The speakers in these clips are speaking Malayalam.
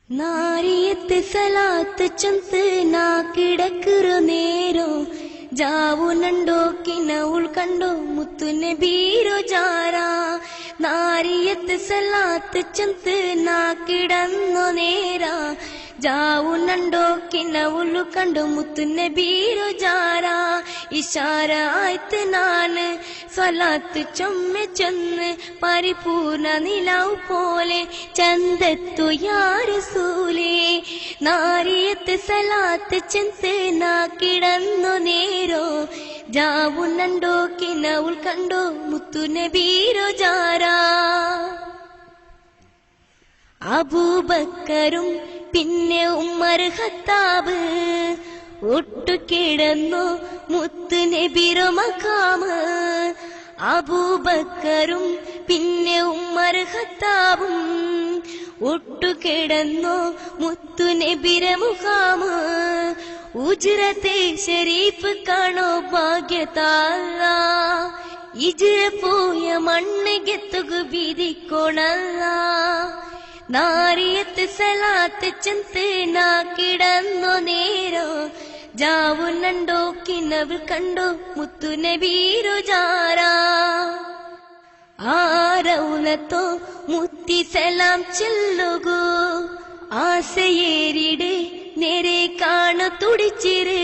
നാരിയത്ത് സലാത്ത് ചൊന്ത് നാ കിടക്കുറു നേരോ ജാവുനണ്ടോ കിനവുൾ കണ്ടോ മുത്തുനെ ബീരോ ജാരാ നാരിയത്ത് സലാത്ത് ചൊന്ത് നാ കിടന്നോ നേരാ ജാവുനണ്ടോ കിനവുൾ കണ്ടോ മുത്തുനെ ബീരോ ജാരാ ഇഷാര ആയിട്ട് നാന് സ്വലാത്ത് ചൊമ്മെ ചൊന്ന് പരിപൂർണ നിലാവ് പോലെ ചന്ദത്തു യാ റസൂലേ നാരിയത്ത് സലാത്ത് ചൊന്ത് നാ കിടന്നു നേരോ ജാവുനണ്ടോ കിനവുൾ കണ്ടോ മുത്തുനെ ബീരോ ജാരാ അബൂബക്കറും പിന്നെ ഉമർ ഖത്താബ് ഒട്ടുകിടന്നു മുത്തു നബിയുടെ മഖാമ് അബൂബക്കറും പിന്നെ ഉമർ ഖത്താബും ഒട്ടുകിടന്നു മുത്തു നബിയുടെ മുഖാമ് ഉജ്റത്തെ ശരീഫ് കാണോ ഭാഗ്യതാല ഇജ്റ പോയ മണ്ണിಗೆത്തുകു വിധിക്കോണല്ല നാരിയത്ത് സലാത്ത് ചൊന്ത് നാ കിടന്നോ നേരോ ജാവുനണ്ടോ കിനവുൾ കണ്ടോ മുത്തു നബീരോ ജാരാ ആരൗലത്തോ മുത്തി സലാം ചൊല്ലുകൂ ആസയേരിട് നേരെ കാണു തുടിച്ചിര്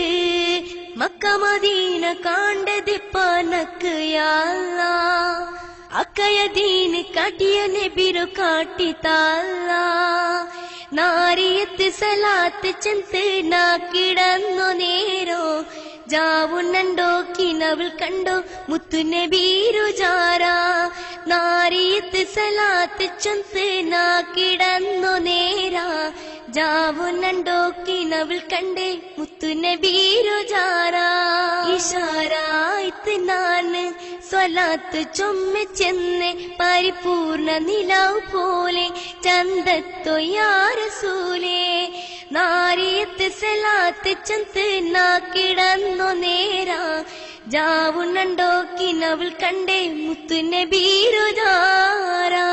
മക്ക മദീന കാണ്ടതിപ്പനക്ക് യാ അല്ലാഹ് അക്കയ ദീന് കാട്ടിയ നബിരു കാട്ടിത്താല നാരിയത്ത് സലാത്ത് ചൊന്ത് നാ കിടന്നു നേരോ ജാവുനണ്ടോ കിനവുൾ കണ്ടോ മുത്തു നബീരോ ജാരാ നാരിയത്ത് സലാത്ത് ചൊന്ത് നാ കിടന്നു നേരാ ജാവുനണ്ടോ കിനവുൾ കണ്ടേ മുത്തു നബീരോ ജാരാ ഇഷാരായിട്ട് നാന് സ്വലാത്ത് ചൊമ്മെ ചെന്ന് പരിപൂർണ നിലാവ് പോലെ ചന്ദത്തു യാ റസൂലേ നാരിയത്ത് സലാത്ത് ചൊന്ത് നാ കിടന്നു നേരാ ജാവുനണ്ടോ കിനവുൾ കണ്ടേ മുത്തു നബീരോ ജാരാ